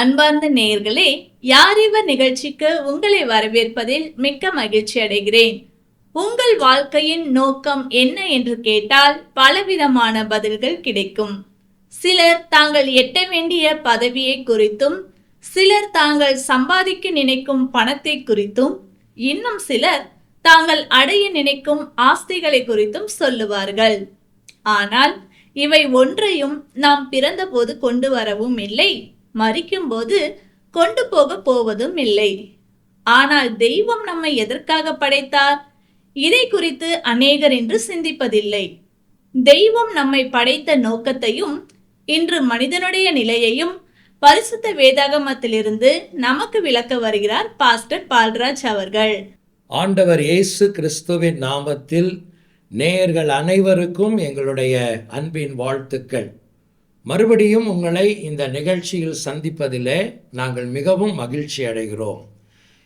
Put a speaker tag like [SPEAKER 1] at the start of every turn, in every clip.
[SPEAKER 1] அன்பார்ந்த நேயர்களே, யார் இவர் நிகழ்ச்சிக்கு உங்களை வரவேற்பதில் மிக்க மகிழ்ச்சி அடைகிறேன். உங்கள் வாழ்க்கையின் நோக்கம் என்ன என்று கேட்டால் பலவிதமான பதில்கள் கிடைக்கும். சிலர் தாங்கள் எட்ட வேண்டிய பதவியை குறித்தும், சிலர் தாங்கள் சம்பாதிக்க நினைக்கும் பணத்தை குறித்தும், இன்னும் சிலர் தாங்கள் அடைய நினைக்கும் ஆஸ்திகளை குறித்தும் சொல்லுவார்கள். ஆனால் இவை ஒன்றையும் நாம் பிறந்தபோது கொண்டு வரவும் இல்லை, மரிக்கும்போது கொண்டு போவதும் இல்லை. ஆனால் தெய்வம் நம்மை எதற்காக படைத்தார்? இதை குறித்து அநேகர் இன்று சிந்திப்பதில்லை. தெய்வம் நம்மை படைத்த நோக்கத்தையும் இன்று மனிதனுடைய நிலையையும் பரிசுத்த வேதாகமத்திலிருந்து நமக்கு விளக்க வருகிறார் பாஸ்டர் பால்ராஜ் அவர்கள்.
[SPEAKER 2] ஆண்டவர் இயேசு கிறிஸ்துவின் நாமத்தில் நேயர்கள் அனைவருக்கும் எங்களுடைய அன்பின் வாழ்த்துக்கள். மறுபடியும் உங்களை இந்த நிகழ்ச்சியில் சந்திப்பதிலே நாங்கள் மிகவும் மகிழ்ச்சி அடைகிறோம்.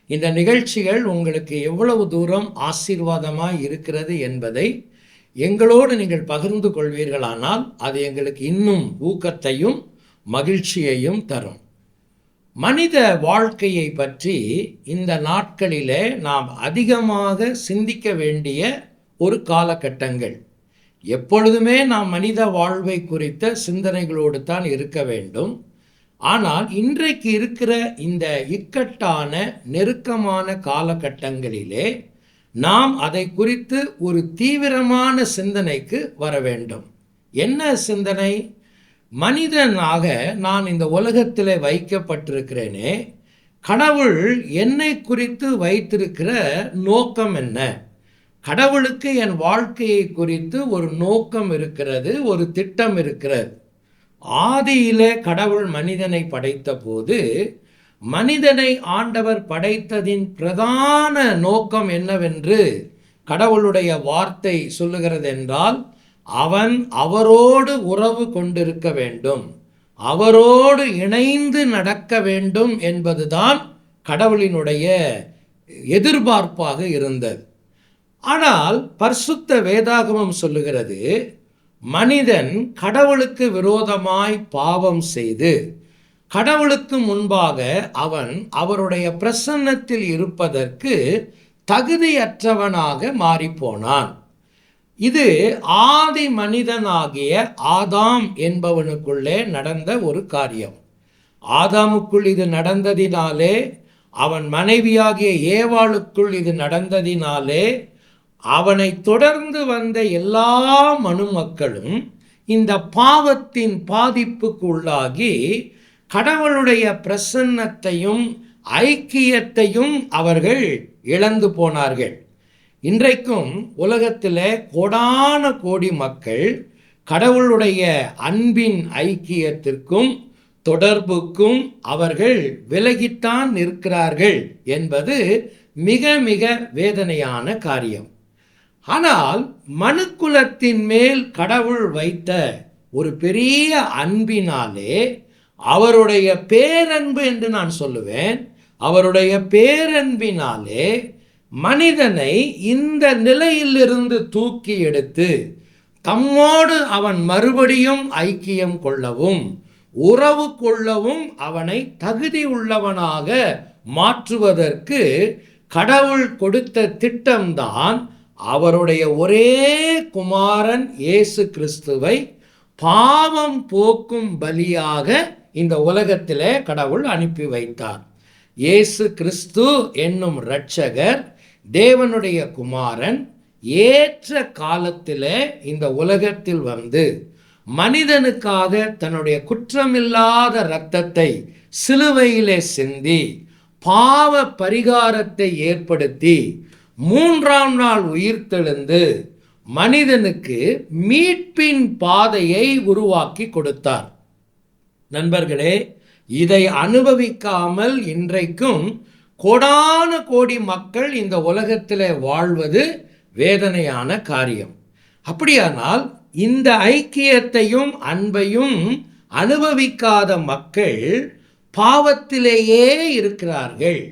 [SPEAKER 2] இந்த நிகழ்ச்சிகள் உங்களுக்கு எவ்வளவு தூரம் ஆசீர்வாதமாய் இருக்கிறது என்பதை எங்களோடு நீங்கள் பகிர்ந்து கொள்வீர்களானால் அது எங்களுக்கு இன்னும் ஊக்கத்தையும் மகிழ்ச்சியையும் தரும். மனித வாழ்க்கையை பற்றி இந்த நாட்களிலே நாம் அதிகமாக சிந்திக்க வேண்டிய ஒரு காலகட்டங்கள். எப்பொழுதுமே நாம் மனித வாழ்வை குறித்த சிந்தனைகளோடு தான் இருக்க வேண்டும். ஆனால் இன்றைக்கு இருக்கிற இந்த இக்கட்டான நெருக்கமான காலகட்டங்களிலே நாம் அதை குறித்து ஒரு தீவிரமான சிந்தனைக்கு வர வேண்டும். என்ன சிந்தனை? மனிதனாக நான் இந்த உலகத்தில் வைக்கப்பட்டிருக்கிறேனே, கடவுள் என்னை குறித்து வைத்திருக்கிற நோக்கம் என்ன? கடவுளுக்கு என் வாழ்க்கையை குறித்து ஒரு நோக்கம் இருக்கிறது, ஒரு திட்டம் இருக்கிறது. ஆதியிலே கடவுள் மனிதனை படைத்த போது மனிதனை ஆண்டவர் படைத்ததின் பிரதான நோக்கம் என்னவென்று கடவுளுடைய வார்த்தை சொல்லுகிறது என்றால், அவன் அவரோடு உறவு கொண்டிருக்க வேண்டும், அவரோடு இணைந்து நடக்க வேண்டும் என்பதுதான் கடவுளினுடைய எதிர்பார்ப்பாக இருந்தது. ஆனால் பரிசுத்த வேதாகமம் சொல்லுகிறது, மனிதன் கடவுளுக்கு விரோதமாய் பாவம் செய்து கடவுளுக்கு முன்பாக அவன் அவருடைய பிரசன்னத்தில் இருப்பதற்கு தகுதியற்றவனாக மாறிப்போனான். இது ஆதி மனிதனாகிய ஆதாம் என்பவனுக்குள்ளே நடந்த ஒரு காரியம். ஆதாமுக்குள் இது நடந்ததினாலே, அவன் மனைவியாகிய ஏவாளுக்குள் இது நடந்ததினாலே, அவனை தொடர்ந்து வந்த எல்லா மனுமக்களும் இந்த பாவத்தின் பாதிப்புக்கு உள்ளாகி கடவுளுடைய பிரசன்னத்தையும் ஐக்கியத்தையும் அவர்கள் இழந்து போனார்கள். இன்றைக்கும் உலகத்தில் கோடான கோடி மக்கள் கடவுளுடைய அன்பின் ஐக்கியத்திற்கும் தொடர்புக்கும் அவர்கள் விலகித்தான் நிற்கிறார்கள் என்பது மிக மிக வேதனையான காரியம். ஆனால் மனுக்குலத்தின் மேல் கடவுள் வைத்த ஒரு பெரிய அன்பினாலே, அவருடைய பேரன்பு என்று நான் சொல்லுவேன், அவருடைய பேரன்பினாலே மனிதனை இந்த நிலையிலிருந்து தூக்கி எடுத்து தம்மோடு அவன் மறுபடியும் ஐக்கியம் கொள்ளவும் உறவு கொள்ளவும் அவனை தகுதி உள்ளவனாக மாற்றுவதற்கு கடவுள் கொடுத்த திட்டம்தான் அவருடைய ஒரே குமாரன் இயேசு கிறிஸ்துவை பாவம் போக்கும் பலியாக இந்த உலகத்திலே கடவுள் அனுப்பி வைத்தார். இயேசு கிறிஸ்து என்னும் இரட்சகர், தேவனுடைய குமாரன், ஏற்ற காலத்திலே இந்த உலகத்தில் வந்து மனிதனுக்காக தன்னுடைய குற்றமில்லாத இரத்தத்தை சிலுவையிலே சிந்தி பாவ பரிகாரத்தை ஏற்படுத்தி 3ஆம் நாள் உயிர்த்தெழுந்து மனிதனுக்கு மீட்பின் பாதையை உருவாக்கி கொடுத்தார். நண்பர்களே, இதை அனுபவிக்காமல் இன்றைக்கும் கோடான கோடி மக்கள் இந்த உலகத்தில் வாழ்வது வேதனையான காரியம். அப்படியானால் இந்த ஐக்கியத்தையும் அன்பையும் அனுபவிக்காத மக்கள் பாவத்திலேயே இருக்கிறார்கள்.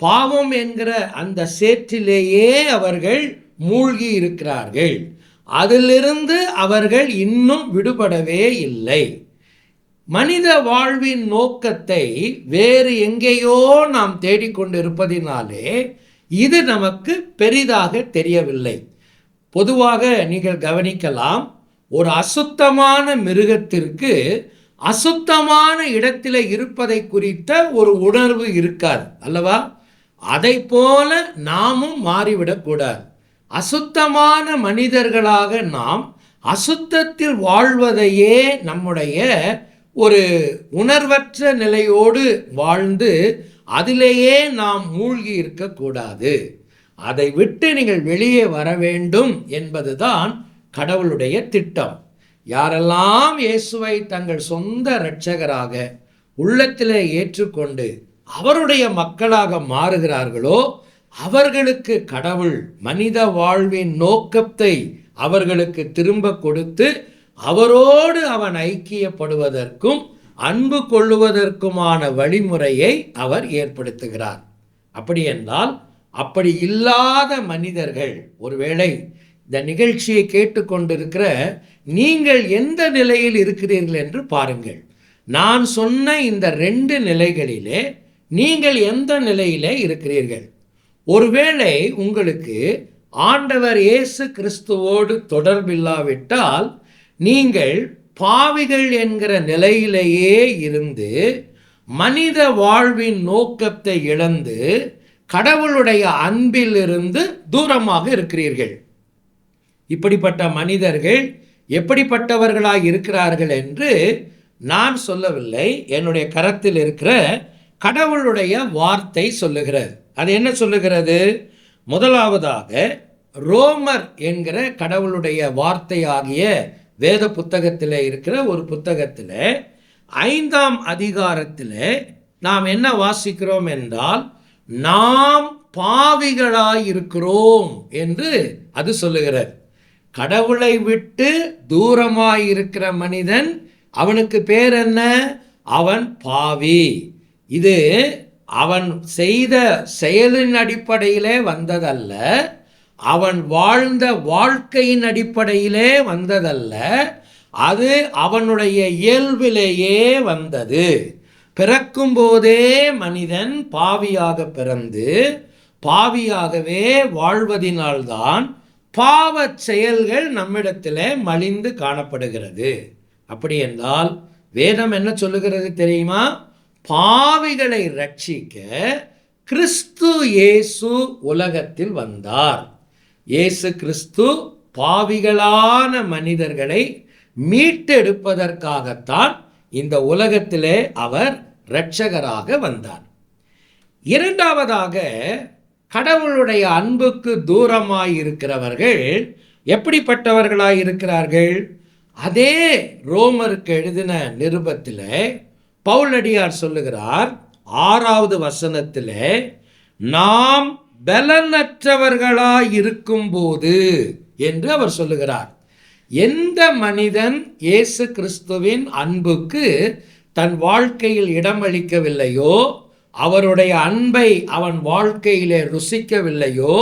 [SPEAKER 2] பாவம் என்கிற அந்த சேற்றிலேயே அவர்கள் மூழ்கி இருக்கிறார்கள். அதிலிருந்து அவர்கள் இன்னும் விடுபடவே இல்லை. மனித வாழ்வின் நோக்கத்தை வேறு எங்கேயோ நாம் தேடிக்கொண்டிருப்பதினாலே இது நமக்கு பெரிதாக தெரியவில்லை. பொதுவாக நீங்கள் கவனிக்கலாம், ஒரு அசுத்தமான மிருகத்திற்கு அசுத்தமான இடத்தில் இருப்பதை குறித்த ஒரு உணர்வு இருக்காது அல்லவா? அதை போல நாமும் மாறிவிடக்கூடாது. அசுத்தமான மனிதர்களாக நாம் அசுத்தத்தில் வாழ்வதையே நம்முடைய ஒரு உணர்வற்ற நிலையோடு வாழ்ந்து அதிலேயே நாம் மூழ்கி இருக்கக்கூடாது. அதை விட்டு நீங்கள் வெளியே வர வேண்டும் என்பதுதான் கடவுளுடைய திட்டம். யாரெல்லாம் இயேசுவை தங்கள் சொந்த இரட்சகராக உள்ளத்திலே ஏற்றுக்கொண்டு அவருடைய மக்களாக மாறுகிறார்களோ அவர்களுக்கு கடவுள் மனித வாழ்வின் நோக்கத்தை அவர்களுக்கு திரும்ப கொடுத்து அவரோடு அவன் ஐக்கியப்படுவதற்கும் அன்பு கொள்ளுவதற்குமான வழிமுறையை அவர் ஏற்படுத்துகிறார். அப்படி என்றால் அப்படி இல்லாத மனிதர்கள், ஒருவேளை இந்த நிகழ்ச்சியை கேட்டுக்கொண்டிருக்கிற நீங்கள் எந்த நிலையில் இருக்கிறீர்கள் என்று பாருங்கள். நான் சொன்ன இந்த 2 நிலைகளிலே நீங்கள் எந்த நிலையிலே இருக்கிறீர்கள்? ஒருவேளை உங்களுக்கு ஆண்டவர் இயேசு கிறிஸ்துவோடு தொடர்பில்லாவிட்டால் நீங்கள் பாவிகள் என்கிற நிலையிலேயே இருந்து மனித வாழ்வின் நோக்கத்தை இழந்து கடவுளுடைய அன்பிலிருந்து தூரமாக இருக்கிறீர்கள். இப்படிப்பட்ட மனிதர்கள் எப்படிப்பட்டவர்களாய் இருக்கிறார்கள் என்று நான் சொல்லவில்லை, என்னுடைய கரத்தில் இருக்கிற கடவுளுடைய வார்த்தை சொல்லுகிறது. அது என்ன சொல்லுகிறது? முதலாவதாக ரோமர் என்கிற கடவுளுடைய வார்த்தையாகிய வேத புத்தகத்தில் இருக்கிற ஒரு புத்தகத்தில் 5ஆம் அதிகாரத்தில் நாம் என்ன வாசிக்கிறோம் என்றால், நாம் பாவிகளாயிருக்கிறோம் என்று அது சொல்லுகிறது. கடவுளை விட்டு தூரமாயிருக்கிற மனிதன், அவனுக்கு பேர் என்ன? அவன் பாவி. இது அவன் செய்த செயலின் அடிப்படையிலே வந்ததல்ல, அவன் வாழ்ந்த வாழ்க்கையின் அடிப்படையிலே வந்ததல்ல, அது அவனுடைய இயல்பிலேயே வந்தது. பிறக்கும் போதே மனிதன் பாவியாக பிறந்து பாவியாகவே வாழ்வதினால்தான் பாவச் செயல்கள் நம்மிடத்திலே மலிந்து காணப்படுகிறது. அப்படி என்றால் வேதம் என்ன சொல்லுகிறது தெரியுமா? பாவிகளை ரட்சிக்க கிறிஸ்து இயேசு உலகத்தில் வந்தார். இயேசு கிறிஸ்து பாவிகளான மனிதர்களை மீட்டெடுப்பதற்காகத்தான் இந்த உலகத்திலே அவர் இரட்சகராக வந்தார். இரண்டாவதாக, கடவுளுடைய அன்புக்கு தூரமாயிருக்கிறவர்கள் எப்படிப்பட்டவர்களாயிருக்கிறார்கள்? அதே ரோமருக்கு எழுதின நிருபத்தில் பவுலடியார் சொல்லுகிறார், 6வது வசனத்தில், நாம் பலனற்றவர்களாயிருக்கும் போது என்று அவர் சொல்லுகிறார். எந்த மனிதன் இயேசு கிறிஸ்துவின் அன்புக்கு தன் வாழ்க்கையில் இடமளிக்கவில்லையோ, அவருடைய அன்பை அவன் வாழ்க்கையிலே ருசிக்கவில்லையோ,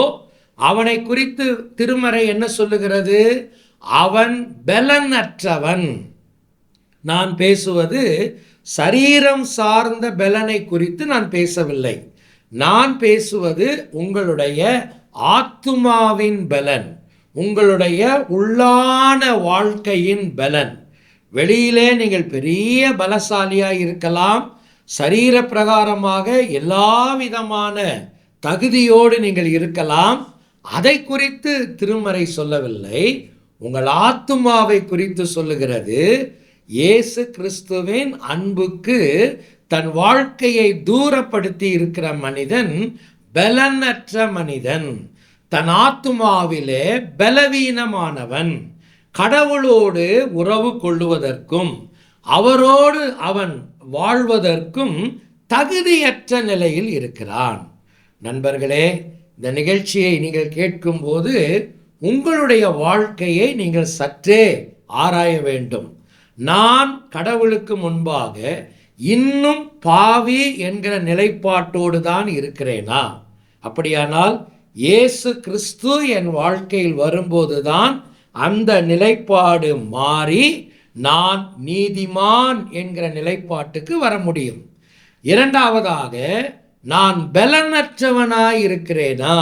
[SPEAKER 2] அவனை குறித்து திருமறை என்ன சொல்லுகிறது? அவன் பலனற்றவன். நான் பேசுவது சரீரம் சார்ந்த பலனை குறித்து நான் பேசவில்லை. நான் பேசுவது உங்களுடைய ஆத்துமாவின் பலன், உங்களுடைய உள்ளான வாழ்க்கையின் பலன். வெளியிலே நீங்கள் பெரிய பலசாலியாக இருக்கலாம், சரீர பிரகாரமாக எல்லா விதமான தகுதியோடு நீங்கள் இருக்கலாம். அதை குறித்து திருமறை சொல்லவில்லை, உங்கள் ஆத்துமாவை குறித்து சொல்லுகிறது. இயேசு கிறிஸ்துவின் அன்புக்கு தன் வாழ்க்கையை தூரப்படுத்தி இருக்கிற மனிதன் பலனற்ற மனிதன், தன் ஆத்துமாவிலே பலவீனமானவன். கடவுளோடு உறவு கொள்ளுவதற்கும் அவரோடு அவன் வாழ்வதற்கும் தகுதியற்ற நிலையில் இருக்கிறான். நண்பர்களே, இந்த நிகழ்ச்சியை நீங்கள் கேட்கும்போது உங்களுடைய வாழ்க்கையை நீங்கள் சற்றே ஆராய வேண்டும். நான் கடவுளுக்கு முன்பாக இன்னும் பாவி என்கிற நிலைப்பாட்டோடு தான் இருக்கிறேனா? அப்படியானால் இயேசு கிறிஸ்து என் வாழ்க்கையில் வரும்போது தான் அந்த நிலைப்பாடு மாறி நான் நீதிமான் என்கிற நிலைப்பாட்டுக்கு வர முடியும். இரண்டாவதாக, நான் பலனற்றவனாய் இருக்கிறேனா,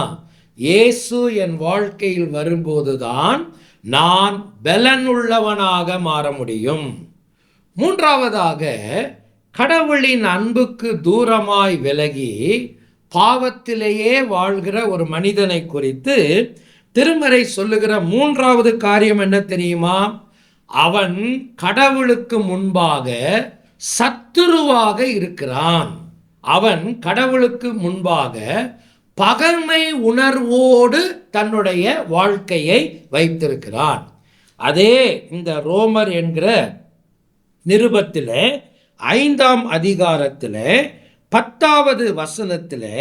[SPEAKER 2] இயேசு என் வாழ்க்கையில் வரும்போதுதான் நான் பலனுள்ளவனாக மாற முடியும். மூன்றாவதாக, கடவுளின் அன்புக்கு தூரமாய் விலகி பாவத்திலேயே வாழ்கிற ஒரு மனிதனை குறித்து திருமறை சொல்லுகிற மூன்றாவது காரியம் என்ன தெரியுமா? அவன் கடவுளுக்கு முன்பாக சத்துருவாக இருக்கிறான். அவன் கடவுளுக்கு முன்பாக பகைமை உணர்வோடு தன்னுடைய வாழ்க்கையை வைத்திருக்கிறான். அதே இந்த ரோமர் என்கிற நிருபத்தில் 5ஆம் அதிகாரத்தில் 10வது வசனத்தில்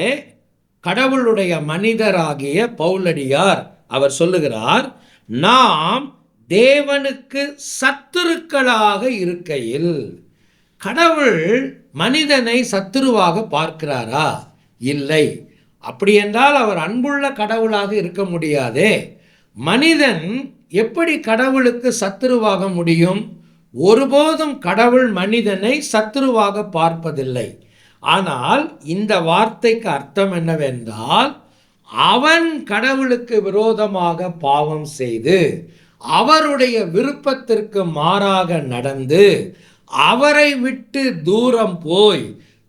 [SPEAKER 2] கடவுளுடைய மனிதராகிய பவுலடியார் அவர் சொல்லுகிறார், நாம் தேவனுக்கு சத்துருக்களாக இருக்கையில். கடவுள் மனிதனை சத்துருவாக பார்க்கிறாரா? இல்லை. அப்படி என்றால் அவர் அன்புள்ள கடவுளாக இருக்க முடியாதே. மனிதன் எப்படி கடவுளுக்கு சத்துருவாக முடியும்? ஒருபோதும் கடவுள் மனிதனை சத்துருவாக பார்ப்பதில்லை. ஆனால் இந்த வார்த்தைக்கு அர்த்தம் என்னவென்றால், அவன் கடவுளுக்கு விரோதமாக பாவம் செய்து அவருடைய விருப்பத்திற்கு மாறாக நடந்து அவரை விட்டு தூரம் போய்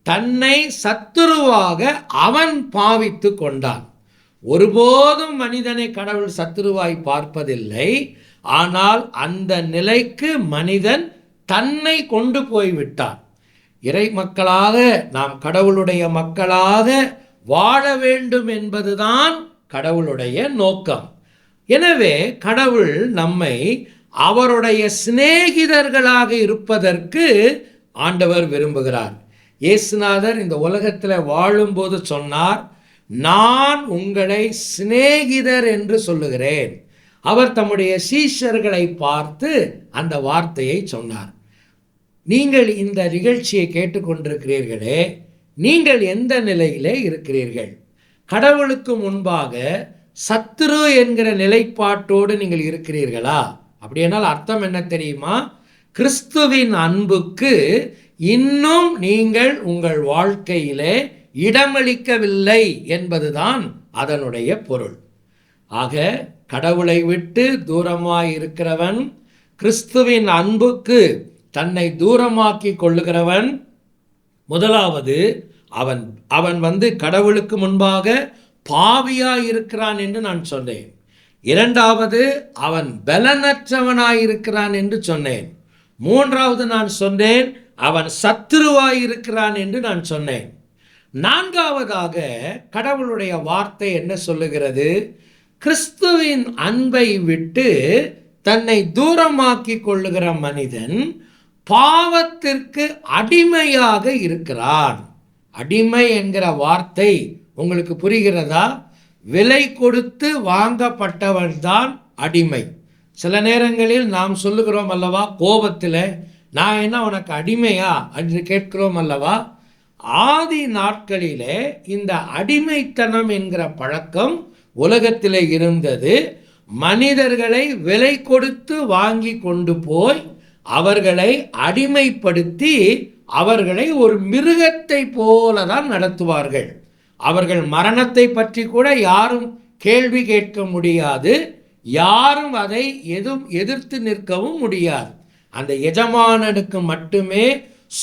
[SPEAKER 2] தன்னை சத்துருவாக அவன் பாவித்து கொண்டான். ஒருபோதும் மனிதனை கடவுள் சத்துருவாய் பார்ப்பதில்லை. ஆனால் அந்த நிலைக்கு மனிதன் தன்னை கொண்டு போய்விட்டான். இறை மக்களாக நாம் கடவுளுடைய மக்களாக வாழ வேண்டும் என்பதுதான் கடவுளுடைய நோக்கம். எனவே கடவுள் நம்மை அவருடைய சிநேகிதர்களாக இருப்பதற்கு ஆண்டவர் விரும்புகிறார். இயேசுநாதர் இந்த உலகத்தில் வாழும்போது சொன்னார், நான் உங்களை சிநேகிதர் என்று சொல்லுகிறேன். அவர் தம்முடைய சீஷர்களை பார்த்து அந்த வார்த்தையை சொன்னார். நீங்கள் இந்த நிகழ்ச்சியை கேட்டுக்கொண்டிருக்கிறீர்களே, நீங்கள் எந்த நிலையிலே இருக்கிறீர்கள்? கடவுளுக்கு முன்பாக சத்துரு என்கிற நிலைப்பாட்டோடு நீங்கள் இருக்கிறீர்களா? அப்படியானால் அர்த்தம் என்ன தெரியுமா? கிறிஸ்துவின் அன்புக்கு இன்னும் நீங்கள் உங்கள் வாழ்க்கையிலே இடமளிக்கவில்லை என்பதுதான் அதனுடைய பொருள். ஆக கடவுளை விட்டு தூரமாய் இருக்கிறவன், கிறிஸ்துவின் அன்புக்கு தன்னை தூரமாக்கி கொள்ளுகிறவன், முதலாவது அவன் கடவுளுக்கு முன்பாக பாவியாய் இருக்கிறான் என்று நான் சொன்னேன். இரண்டாவது, அவன் பலனற்றவனாய் இருக்கிறான் என்று சொன்னேன். மூன்றாவது நான் சொன்னேன், அவன் சத்துருவாய் இருக்கிறான் என்று நான் சொன்னேன். நான்காவதாக கடவுளுடைய வார்த்தை என்ன சொல்லுகிறது? கிறிஸ்துவின் அன்பை விட்டு தன்னை தூரமாக்கி கொள்ளுகிற மனிதன் பாவத்திற்கு அடிமையாக இருக்கிறான். அடிமை என்கிற வார்த்தை உங்களுக்கு புரிகிறதா? விலை கொடுத்து வாங்கப்பட்டவன் தான் அடிமை. சில நேரங்களில் நாம் சொல்லுகிறோம் அல்லவா, கோபத்தில் நான் என்ன உனக்கு அடிமையா என்று கேட்கிறோம் அல்லவா. ஆதி நாட்களிலே இந்த அடிமைத்தனம் என்கிற பழக்கம் உலகத்தில் இருந்தது. மனிதர்களை விலை கொடுத்து வாங்கி கொண்டு போய் அவர்களை அடிமைப்படுத்தி அவர்களை ஒரு மிருகத்தை போல தான் நடத்துவார்கள். அவர்கள் மரணத்தை பற்றி கூட யாரும் கேள்வி கேட்க முடியாது. யாரும் அதை எதிர்த்து நிற்கவும் முடியாது. அந்த எஜமானனுக்கு மட்டுமே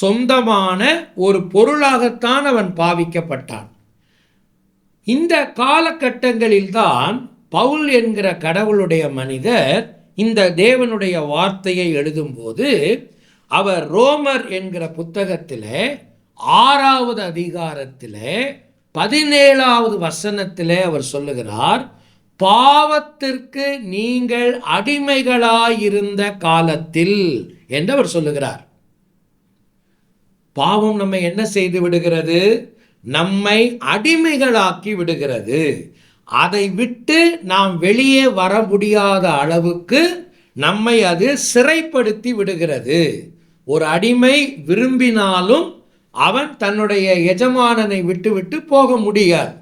[SPEAKER 2] சொந்தமான ஒரு பொருளாகத்தான் அவன் பாவிக்கப்பட்டான். இந்த காலகட்டங்களில்தான் பவுல் என்கிற கடவுளுடைய மனிதர் இந்த தேவனுடைய வார்த்தையை எழுதும்போது அவர் ரோமர் என்கிற புத்தகத்தில் 6வது அதிகாரத்தில் 17வது வசனத்தில் அவர் சொல்லுகிறார், பாவத்திற்கு நீங்கள் அடிமைகளாயிருந்த காலத்தில் என்று அவர் சொல்லுகிறார். பாவம் நம்மை என்ன செய்து விடுகிறது? நம்மை அடிமைகளாக்கி விடுகிறது. அதை விட்டு நாம் வெளியே வர முடியாத அளவுக்கு நம்மை அது சிறைப்படுத்தி விடுகிறது. ஒரு அடிமை விரும்பினாலும் அவன் தன்னுடைய எஜமானனை விட்டு போக முடியாது.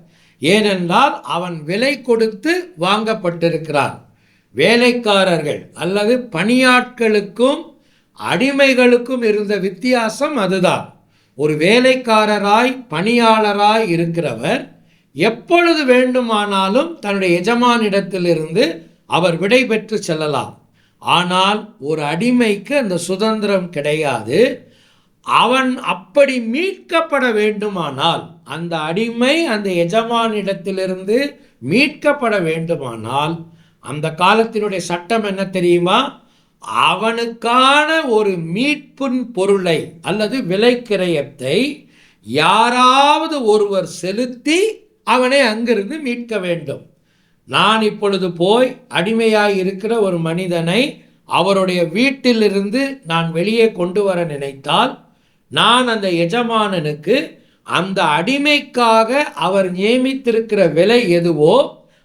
[SPEAKER 2] ஏனென்றால் அவன் விலை கொடுத்து வாங்கப்பட்டிருக்கிறான். வேலைக்காரர்கள் அல்லது பணியாட்களுக்கும் அடிமைகளுக்கும் இருந்த வித்தியாசம் அதுதான். ஒரு வேலைக்காரராய் பணியாளராய் இருக்கிறவர் எப்பொழுது வேண்டுமானாலும் தன்னுடைய எஜமானிடத்திலிருந்து அவர் விடை பெற்று செல்லலாம். ஆனால் ஒரு அடிமைக்கு அந்த சுதந்திரம் கிடையாது. அவன் அப்படி மீட்கப்பட வேண்டுமானால், அந்த அடிமை அந்த எஜமானிடத்திலிருந்து மீட்கப்பட வேண்டுமானால், அந்த காலத்தினுடைய சட்டம் என்ன தெரியுமா? அவனுக்கான ஒரு மீட்பின் பொருளை அல்லது விலைக்கிரயத்தை யாராவது ஒருவர் செலுத்தி அவனை அங்கிருந்து மீட்க வேண்டும். நான் இப்பொழுது போய் அடிமையாய் இருக்கிற ஒரு மனிதனை அவருடைய வீட்டிலிருந்து நான் வெளியே கொண்டு வர நினைத்தால், நான் அந்த எஜமானனுக்கு அந்த அடிமைக்காக அவர் நியமித்திருக்கிற விலை எதுவோ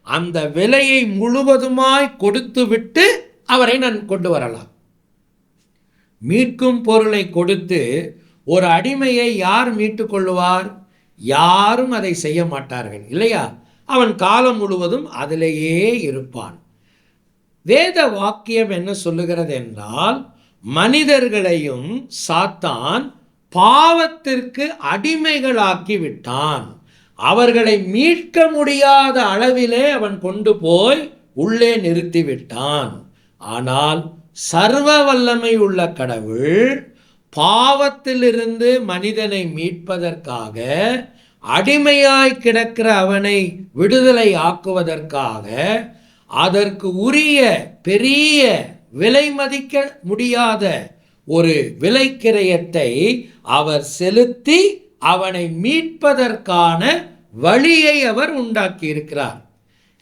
[SPEAKER 2] அந்த விலையை முழுவதுமாய் கொடுத்துவிட்டு அவரை நான் கொண்டு வரலாம். மீட்கும் பொருளை கொடுத்து ஒரு அடிமையை யார் மீட்டு கொள்ளுவார்? யாரும் அதை செய்ய மாட்டார்கள், இல்லையா? அவன் காலம் முழுவதும் அதிலேயே இருப்பான். வேத வாக்கியம் என்ன சொல்லுகிறது என்றால், மனிதர்களையும் சாத்தான் பாவத்திற்கு அடிமைகளாக்கி விட்டான். அவர்களை மீட்க முடியாத அளவிலே அவன் கொண்டு போய் உள்ளே நிறுத்திவிட்டான். ஆனால் சர்வ வல்லமை உள்ள கடவுள் பாவத்திலிருந்து மனிதனை மீட்பதற்காக, அடிமையாய் கிடக்கிற அவனை விடுதலை ஆக்குவதற்காக, அதற்கு உரிய பெரிய விலை மதிக்க முடியாத ஒரு விலைக்கிரயத்தை அவர் செலுத்தி அவனை மீட்பதற்கான வழியை அவர் உண்டாக்கி இருக்கிறார்.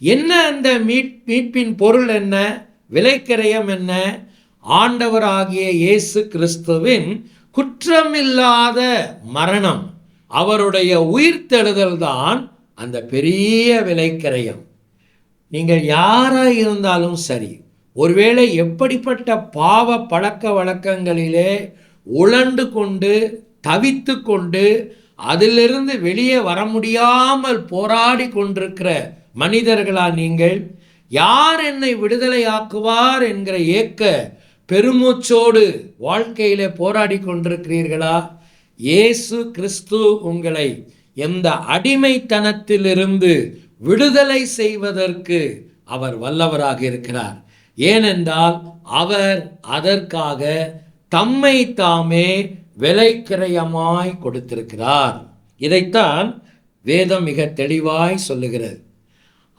[SPEAKER 2] என்ன அந்த மீட்பின் பொருள் என்ன? விலைக்கிரயம் என்ன? ஆண்டவராகிய இயேசு கிறிஸ்துவின் குற்றமில்லாத மரணம், அவருடைய உயிர்த்தெழுதல் தான் அந்த பெரிய விலைக்கிரயம். நீங்கள் யாராக இருந்தாலும் சரி, ஒருவேளை எப்படிப்பட்ட பாவ பழக்க வழக்கங்களிலே உழண்டு கொண்டு தவித்து கொண்டு அதிலிருந்து வெளியே வர முடியாமல் போராடி கொண்டிருக்கிற மனிதர்களா நீங்கள்? யார் என்னை விடுதலை ஆக்குவார் என்கிற ஏக்க பெருமூச்சோடு வாழ்க்கையிலே போராடி கொண்டிருக்கிறீர்களா? இயேசு கிறிஸ்து உங்களை எந்த அடிமைத்தனத்திலிருந்து விடுதலை செய்வதற்கு அவர் வல்லவராக இருக்கிறார். ஏனென்றால் அவர் அதற்காக தம்மை தாமே விலைக்கிரயமாய் கொடுத்திருக்கிறார். இதைத்தான் வேதம் மிக தெளிவாய் சொல்லுகிறது.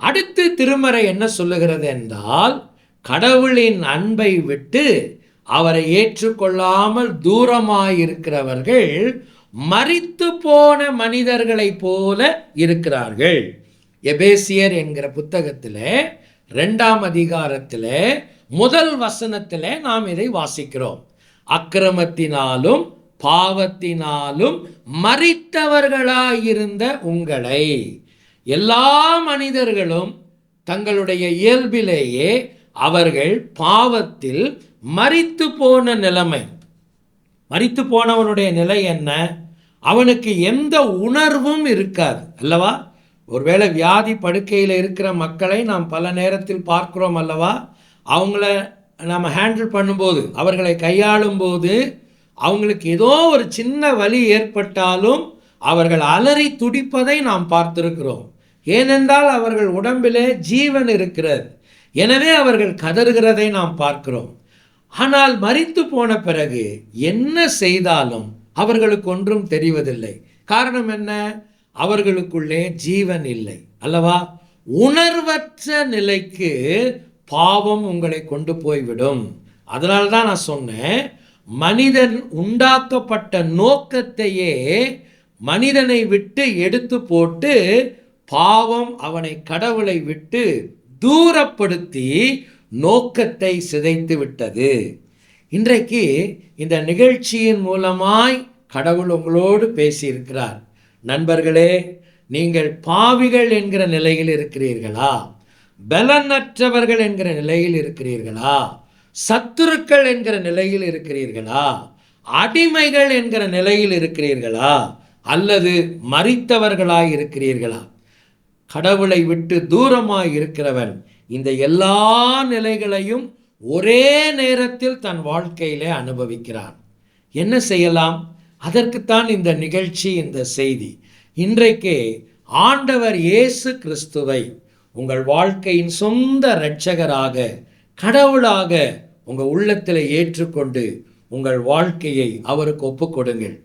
[SPEAKER 2] அடுத்து திருமறை என்ன சொல்லுகிறது என்றால், கடவுளின் அன்பை விட்டு அவரை ஏற்றுக்கொள்ளாமல் தூரமாயிருக்கிறவர்கள் மரித்து போன மனிதர்களைப் போல இருக்கிறார்கள். எபேசியர் என்கிற புத்தகத்தில் 2ஆம் அதிகாரத்தில் 1 வசனத்தில் நாம் இதை வாசிக்கிறோம். அக்கிரமத்தினாலும் பாவத்தினாலும் மரித்தவர்களாயிருந்த உங்களை. எல்லா மனிதர்களும் தங்களுடைய இயல்பிலேயே அவர்கள் பாவத்தில் மரித்து போன நிலைமை. மரித்து போனவனுடைய நிலை என்ன? அவனுக்கு எந்த உணர்வும் இருக்காது அல்லவா? ஒருவேளை வியாதி படுக்கையில் இருக்கிற மக்களை நாம் பல நேரத்தில் பார்க்கிறோம் அல்லவா? அவங்கள நம்ம ஹேண்டில் பண்ணும்போது, அவர்களை கையாளும் போது, அவங்களுக்கு ஏதோ ஒரு சின்ன வலி ஏற்பட்டாலும் அவர்கள் அலறி துடிப்பதை நாம் பார்த்திருக்கிறோம். ஏனென்றால் அவர்கள் உடம்பிலே ஜீவன் இருக்கிறது. எனவே அவர்கள் கதறுகிறதை நாம் பார்க்கிறோம். ஆனால் மரித்து போன பிறகு என்ன செய்தாலும் அவர்களுக்கு ஒன்றும் தெரிவதில்லை. காரணம் என்ன? அவர்களுக்குள்ளே ஜீவன் இல்லை அல்லவா? உணர்வற்ற நிலைக்கு பாவம் உங்களை கொண்டு போய்விடும். அதனால்தான் நான் சொன்னேன், மனிதன் உண்டாக்கப்பட்ட நோக்கத்தையே மனிதனை விட்டு எடுத்து போட்டு பாவம் அவனை கடவுளை விட்டு தூரப்படுத்தி நோக்கத்தை சிதைத்து விட்டது. இன்றைக்கு இந்த நிகழ்ச்சியின் மூலமாய் கடவுள் உங்களோடு பேசியிருக்கிறார். நண்பர்களே, நீங்கள் பாவிகள் என்கிற நிலையில் இருக்கிறீர்களா? பலனற்றவர்கள் என்கிற நிலையில் இருக்கிறீர்களா? சத்துருக்கள் என்கிற நிலையில் இருக்கிறீர்களா? அடிமைகள் என்கிற நிலையில் இருக்கிறீர்களா? அல்லது மரித்தவர்களாய் இருக்கிறீர்களா? கடவுளை விட்டு தூரமாய் இருக்கிறவன் இந்த எல்லா நிலைகளையும் ஒரே நேரத்தில் தன் வாழ்க்கையிலே அனுபவிக்கிறான். என்ன செய்யலாம்? அதற்குத்தான் இந்த நிகழ்ச்சி, இந்த செய்தி. இன்றைக்கு ஆண்டவர் இயேசு கிறிஸ்துவை உங்கள் வாழ்க்கையின் சொந்த இரட்சகராக, கடவுளாக உங்கள் உள்ளத்தில் ஏற்றுக்கொண்டு உங்கள் வாழ்க்கையை அவருக்கு ஒப்புக்கொடுங்கள்.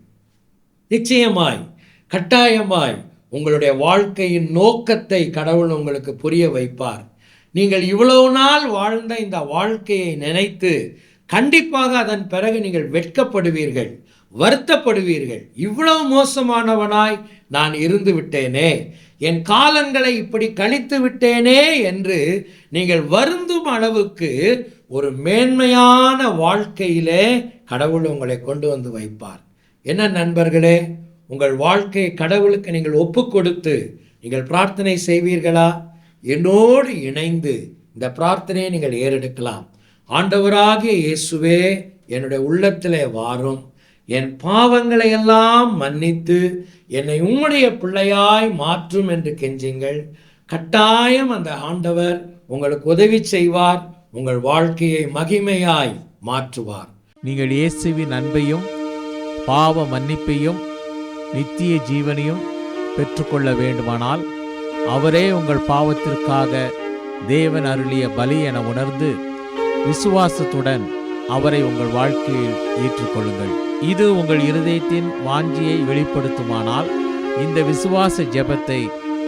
[SPEAKER 2] நிச்சயமாய், கட்டாயமாய் உங்களுடைய வாழ்க்கையின் நோக்கத்தை கடவுள் உங்களுக்கு புரிய வைப்பார். நீங்கள் இவ்வளவு நாள் வாழ்ந்த இந்த வாழ்க்கையை நினைத்து கண்டிப்பாக அதன் பிறகு நீங்கள் வெட்கப்படுவீர்கள், வருத்தப்படுவீர்கள். இவ்வளவு மோசமானவனாய் நான் இருந்து விட்டேனே, என் காலங்களை இப்படி கழித்து விட்டேனே என்று நீங்கள் வருந்தும் அளவுக்கு ஒரு மேன்மையான வாழ்க்கையிலே கடவுள் உங்களை கொண்டு வந்து வைப்பார். என்ன நண்பர்களே, உங்கள் வாழ்க்கையை கடவுளுக்கு நீங்கள் ஒப்பு கொடுத்து நீங்கள் பிரார்த்தனை செய்வீர்களா? என்னோடு இணைந்து இந்த பிரார்த்தனையை நீங்கள் ஏறெடுக்கலாம். ஆண்டவராகிய இயேசுவே, என்னுடைய உள்ளத்திலே வாரும், என் பாவங்களை எல்லாம் மன்னித்து என்னை உம்முடைய பிள்ளையாய் மாற்றும் என்று கெஞ்சுங்கள். கட்டாயம் அந்த ஆண்டவர் உங்களுக்கு உதவி செய்வார், உங்கள் வாழ்க்கையை மகிமையாய் மாற்றுவார்.
[SPEAKER 3] நீங்கள் இயேசுவின் அன்பையும் பாவ மன்னிப்பையும் நித்திய ஜீவனையும் பெற்றுக்கொள்ள வேண்டுமானால் அவரே உங்கள் பாவத்திற்காக தேவன் அருளிய பலி என உணர்ந்து விசுவாசத்துடன் அவரை உங்கள் வாழ்க்கையில் ஏற்றுக்கொள்ளுங்கள். இது உங்கள் இருதயத்தின் வாஞ்சியை வெளிப்படுத்துமானால் இந்த விசுவாச ஜெபத்தை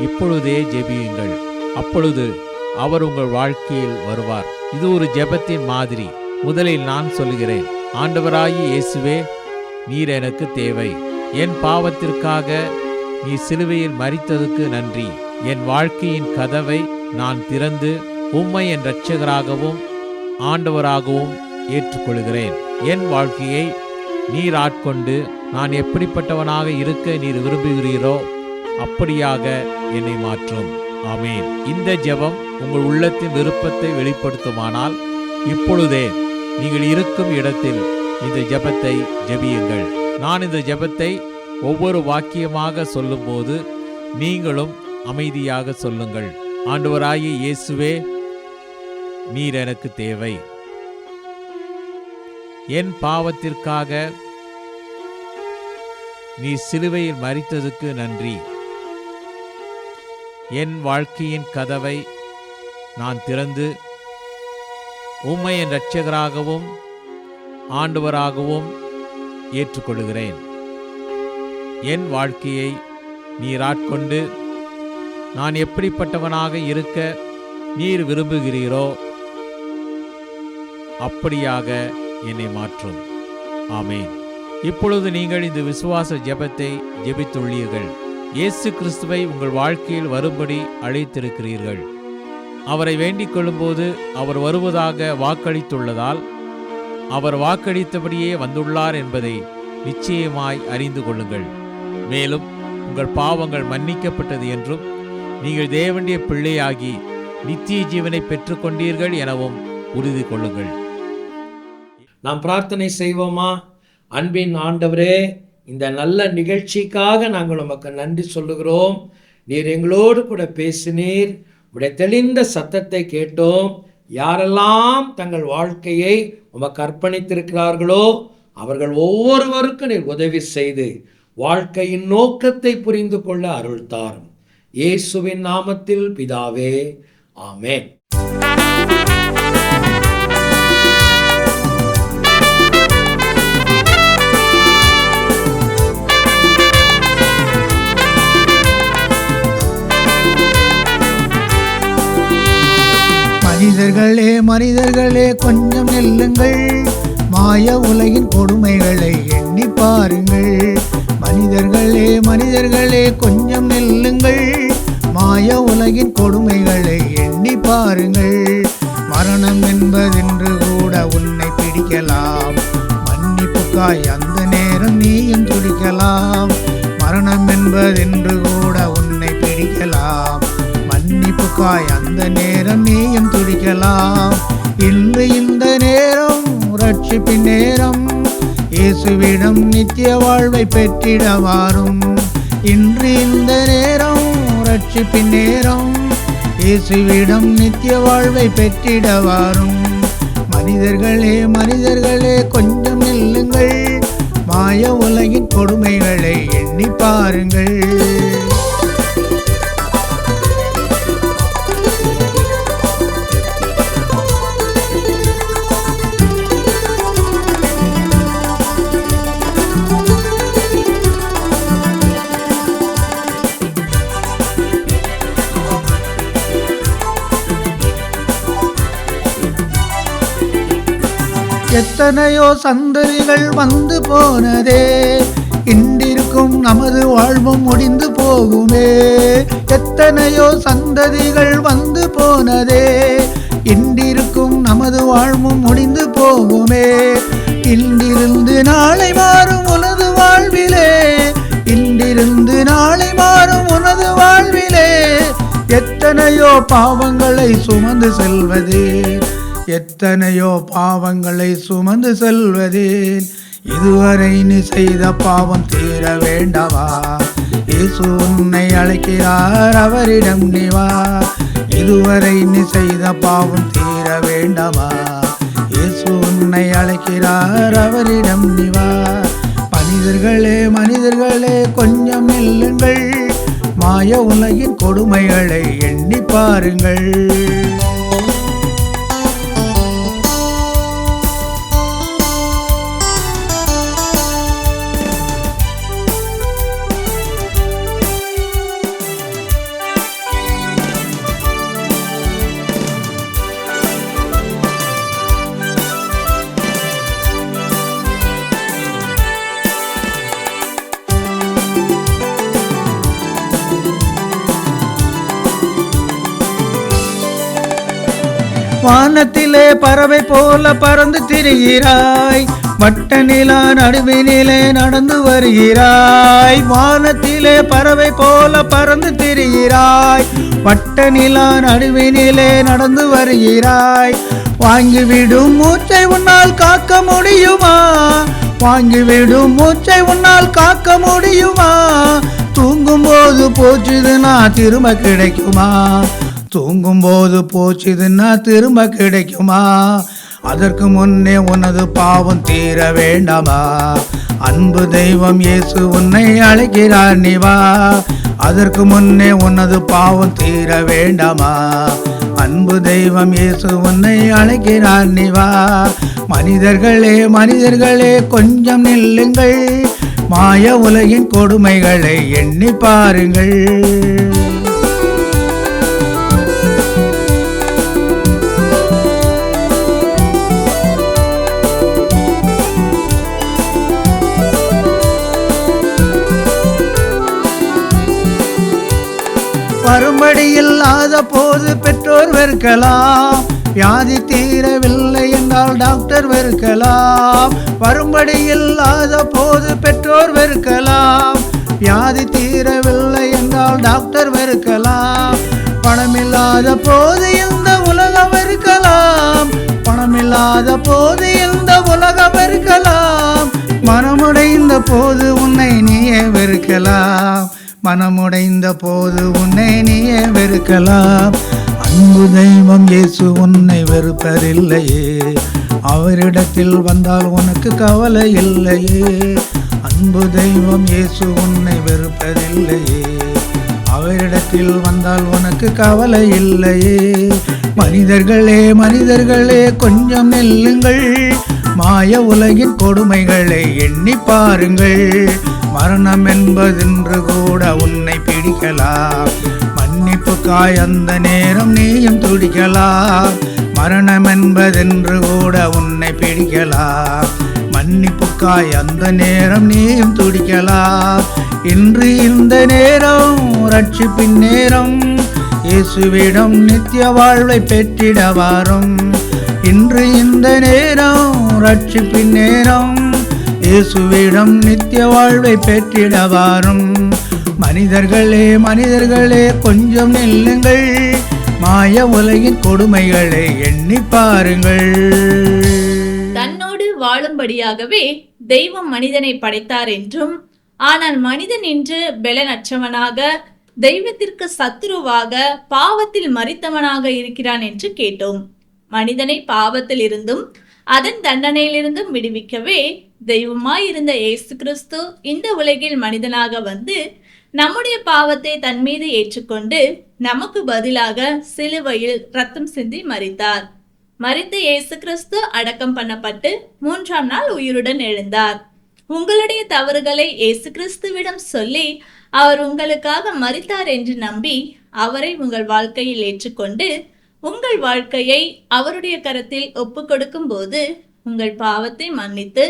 [SPEAKER 3] இப்பொழுதே ஜெபியுங்கள். அப்பொழுது அவர் உங்கள் வாழ்க்கையில் வருவார். இது ஒரு ஜெபத்தின் மாதிரி. முதலில் நான் சொல்கிறேன். ஆண்டவராகிய இயேசுவே, நீர் எனக்கு தேவை. என் பாவத்திற்காக நீ சிலுவையில் மரித்ததுக்கு நன்றி. என் வாழ்க்கையின் கதவை நான் திறந்து உம்மை என் இரட்சகராகவும் ஆண்டவராகவும் ஏற்றுக்கொள்கிறேன். என் வாழ்க்கையை நீர் ஆட்கொண்டு நான் எப்படிப்பட்டவனாக இருக்க நீர் விரும்புகிறீரோ அப்படியாக என்னை மாற்றும். ஆமேன். இந்த ஜெபம் உங்கள் உள்ளத்தின் விருப்பத்தை வெளிப்படுத்துமானால் இப்பொழுதே நீங்கள் இருக்கும் இடத்தில் இந்த ஜெபத்தை ஜெபியுங்கள். நான் இந்த ஜெபத்தை ஒவ்வொரு வாக்கியமாக சொல்லும்போது நீங்களும் அமைதியாக சொல்லுங்கள். ஆண்டவராகிய இயேசுவே, நீர் எனக்கு தேவை. என் பாவத்திற்காக நீ சிலுவையில் மரித்ததுக்கு நன்றி. என் வாழ்க்கையின் கதவை நான் திறந்து உம்மை என் இரட்சகராகவும் ஆண்டவராகவும் ஏற்றுக்கொள்கிறேன். என் வாழ்க்கையை நீர் ஆட்கொண்டு நான் எப்படிப்பட்டவனாக இருக்க நீர் விரும்புகிறீரோ அப்படியாக என்னை மாற்றும். ஆமேன். இப்பொழுது நீங்கள் இந்த விசுவாச ஜெபத்தை ஜெபித்துள்ளீர்கள். இயேசு கிறிஸ்துவை உங்கள் வாழ்க்கையில் வரும்படி அழைத்திருக்கிறீர்கள். அவரை வேண்டிக் கொள்ளும்போது அவர் வருவதாக வாக்களித்துள்ளதால் அவர் வாக்களித்தபடியே வந்துள்ளார் என்பதை நிச்சயமாய் அறிந்து கொள்ளுங்கள். மேலும் உங்கள் பாவங்கள் மன்னிக்கப்பட்டது என்றும் நீங்கள் தேவனுடைய பிள்ளையாகி நித்திய ஜீவனை பெற்றுக்கொண்டீர்கள் எனவும் உறுதி கொள்ளுங்கள்.
[SPEAKER 2] நாம் பிரார்த்தனை செய்வோமா? அன்பின் ஆண்டவரே, இந்த நல்ல நிகழ்ச்சிக்காக நாங்கள் உமக்கு நன்றி சொல்லுகிறோம். நீர் எங்களோடு கூட பேசினீர், உடைய தெளிந்த சத்தத்தை கேட்டோம். யாரெல்லாம் தங்கள் வாழ்க்கையை உமக்கு அர்ப்பணித்திருக்கிறார்களோ அவர்கள் ஒவ்வொருவருக்கும் நீர் உதவி செய்து வாழ்க்கையின் நோக்கத்தை புரிந்து கொள்ள அருள் தாரும். இயேசுவின் நாமத்தில் பிதாவே, ஆமென்.
[SPEAKER 4] மனிதர்களே கொஞ்சம் நெல்லுங்கள், மாய உலகின் கொடுமைகளை எண்ணி பாருங்கள். மனிதர்களே கொஞ்சம் நெல்லுங்கள், மாய உலகின் கொடுமைகளை எண்ணி பாருங்கள். மரணம் என்பதென்று கூட உன்னை பிடிக்கலாம், மன்னிப்புக்காய் அந்த நேரம் நீயும் துடிக்கலாம். மரணம் என்பதென்று கூட உன்னை பிடிக்கலாம், மன்னிப்புக்காய் அந்த நேரம் நீயும் துடிக்கலாம். இன்று இந்த நேரம் ரட்சிப்பின் நேரம், இயேசுவிடம் நித்திய வாழ்வை பெற்றிட வாரும். இன்று இந்த நேரம் ரட்சிப்பின் நேரம், இயேசுவிடம் நித்திய வாழ்வை பெற்றிட வாரும். மனிதர்களே மனிதர்களே கொஞ்சம் நில்லுங்கள், மாய உலகின் கொடுமைகளை எண்ணி பாருங்கள். எத்தனையோ சந்ததிகள் வந்து போனதே, இன்றிருக்கும் நமது வாழ்வும் முடிந்து போகுமே. எத்தனையோ சந்ததிகள் வந்து போனதே, இன்றிருக்கும் நமது வாழ்வும் முடிந்து போகுமே. இன்றிருந்து நாளை மாறும் உனது வாழ்விலே, இன்றிருந்து நாளை மாறும் உனது வாழ்விலே. எத்தனையோ பாவங்களை சுமந்து செல்வதே, எத்தனையோ பாவங்களை சுமந்து செல்வதேன். இதுவரை நீ செய்த பாவம் தீர வேண்டவா, இயேசு உன்னை அழைக்கிறார், அவரிடம் நீ வா. இதுவரை நீ செய்த பாவம் தீர வேண்டவா, இயேசு உன்னை அழைக்கிறார், அவரிடம் நீ வா. மனிதர்களே மனிதர்களே கொஞ்சம் நில்லுங்கள், மாய உலகின் கொடுமைகளை எண்ணி பாருங்கள். வானத்திலே பறவை போல பறந்து திரிகிறாய், வட்ட நிலா நடுவினிலே நடந்து வருகிறாய். வானத்திலே பறவை போல பறந்து திரிகிறாய், வட்ட நிலா நடுவினிலே நடந்து வருகிறாய். வாங்கிவிடும் மூச்சை உன்னால் காக்க முடியுமா, வாங்கிவிடும் மூச்சை உன்னால் காக்க முடியுமா. தூங்கும் போது போச்சுதுன்னா திரும்ப கிடைக்குமா, தூங்கும் போது போச்சுதுன்னா திரும்ப கிடைக்குமா. அதற்கு முன்னே உனது பாவம் தீர வேண்டாமா, அன்பு தெய்வம் இயேசு உன்னை அழைக்கிறார், நீ வா. அதற்கு முன்னே உனது பாவம் தீர வேண்டாமா, அன்பு தெய்வம் இயேசு உன்னை அழைக்கிறார், நீ வா. மனிதர்களே மனிதர்களே கொஞ்சம் நில்லுங்கள், மாய உலகின் கொடுமைகளை எண்ணி பாருங்கள். வரும்படி இல்லாத போது பெற்றோர் வெறுக்கலாம், வியாதி தீரவில்லை என்றால் டாக்டர் வெறுக்கலாம். வரும்படி இல்லாத போது பெற்றோர் வெறுக்கலாம், வியாதி தீரவில்லை என்றால் டாக்டர் வெறுக்கலாம். பணமில்லாத போது இந்த உலகம் வெறுக்கலாம், பணமில்லாத போது இந்த உலகம் வெறுக்கலாம். மனமுடைந்த போது உன்னை நீயே வெறுக்கலாம், மனமுடைந்த போது உன்னை நீயே வெறுக்கலாம். அன்பு தெய்வம் இயேசு உன்னை வெறுப்பதில்லையே, அவரிடத்தில் வந்தால் உனக்கு கவலை இல்லையே. அன்பு தெய்வம் இயேசு உன்னை வெறுப்பதில்லையே, அவரிடத்தில் வந்தால் உனக்கு கவலை இல்லையே. மனிதர்களே மனிதர்களே கொஞ்சம் நில்லுங்கள், மாய உலகின் கொடுமைகளை எண்ணி பாருங்கள். மரணம் என்பதென்று கூட உன்னை பிடிக்கலாம், மன்னிப்புக்காய் அந்த நேரம் நீயும் துடிக்கலாம். மரணம் என்பதென்று கூட உன்னை பிடிக்கலாம், மன்னிப்புக்காய் அந்த நேரம் நீயும் துடிக்கலாம். இன்று இந்த நேரம் ரட்சிப்பின் நேரம், இயேசுவிடம் நித்திய வாழ்வை பெற்றிட வாரும். இன்று இந்த நேரம் ரட்சிப்பின் நேரம், இயேசுவிடம் நித்திய வாழ்வை பெற்றிட வாரும். மனிதர்களே மனிதர்களே கொஞ்சம் நில்லுங்கள், மாய உலகின் கொடுமைகளை எண்ணி பாருங்கள்.
[SPEAKER 1] தன்னோடு வாழும்படியாகவே தெய்வம் மனிதனை படைத்தார் என்றும், ஆனால் மனிதன் இன்று பெலனற்றவனாக, தெய்வத்திற்கு சத்துருவாக, பாவத்தில் மரித்தவனாக இருக்கிறான் என்று கேட்டோம். மனிதனை பாவத்தில் இருந்தும் அதன் தண்டனையிலிருந்தும் விடுவிக்கவே தெய்வமாயிருந்த இயேசு கிறிஸ்து இந்த உலகில் மனிதனாக வந்து நம்முடைய பாவத்தை தன் மீது ஏற்றுக்கொண்டு நமக்கு பதிலாக சிலுவையில் ரத்தம் சிந்தி மரித்தார். மரித்த இயேசு கிறிஸ்து அடக்கம் பண்ணப்பட்டு 3ஆம் நாள் உயிருடன் எழுந்தார். உங்களுடைய தவறுகளை இயேசு கிறிஸ்துவிடம் சொல்லி அவர் உங்களுக்காக மரித்தார் என்று நம்பி அவரை உங்கள் வாழ்க்கையில் ஏற்றுக்கொண்டு உங்கள் வாழ்க்கையை அவருடைய கரத்தில் ஒப்பு கொடுக்கும் போது உங்கள் பாவத்தை மன்னித்து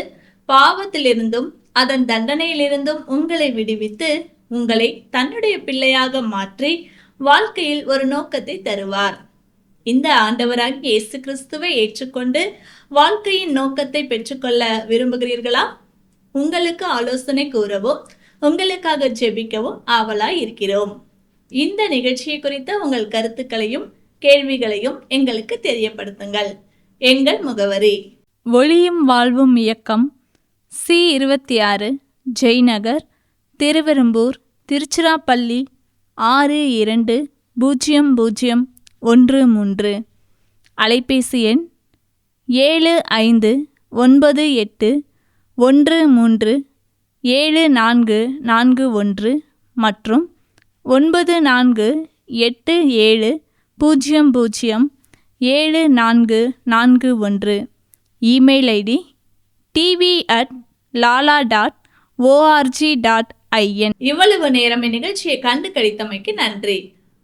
[SPEAKER 1] பாவத்திலிருந்தும் அதன் தண்டனையிலிருந்தும் உங்களை விடுவித்து உங்களை தன்னுடைய பிள்ளையாக மாற்றி வாழ்க்கையில் ஒரு நோக்கத்தை தருவார். இந்த ஆண்டவராகிய இயேசு கிறிஸ்துவை ஏற்றுக்கொண்டு வாழ்க்கையின் நோக்கத்தை பெற்றுக்கொள்ள விரும்புகிறீர்களா? உங்களுக்கு ஆலோசனை கூறவும் உங்களுக்காக ஜெபிக்கவும் ஆவலாய் இருக்கிறோம். இந்த நிகழ்ச்சியை குறித்த உங்கள் கருத்துக்களையும் கேள்விகளையும் எங்களுக்கு தெரியப்படுத்துங்கள். எங்கள் முகவரி:
[SPEAKER 5] ஒளியும் வாழ்வும் இயக்கம், C26, ஜெய்நகர், திருவெரும்பூர், திருச்சிராப்பள்ளி 620013. அலைபேசி எண் 7598137441 மற்றும் 9487007441. Email ID tv@lala.org.in.
[SPEAKER 1] இவ்வளவு நேரம் இந்நிகழ்ச்சியை கண்டு கழித்தமைக்கு நன்றி.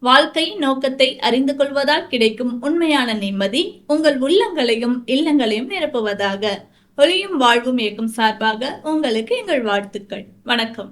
[SPEAKER 1] வாழ்க்கையின் நோக்கத்தை அறிந்து கொள்வதால் கிடைக்கும் உண்மையான நிம்மதி உங்கள் உள்ளங்களையும் இல்லங்களையும் நிரப்புவதாக. ஒளியும் வாழ்வும் இயக்கம் சார்பாக உங்களுக்கு எங்கள் வாழ்த்துக்கள். வணக்கம்.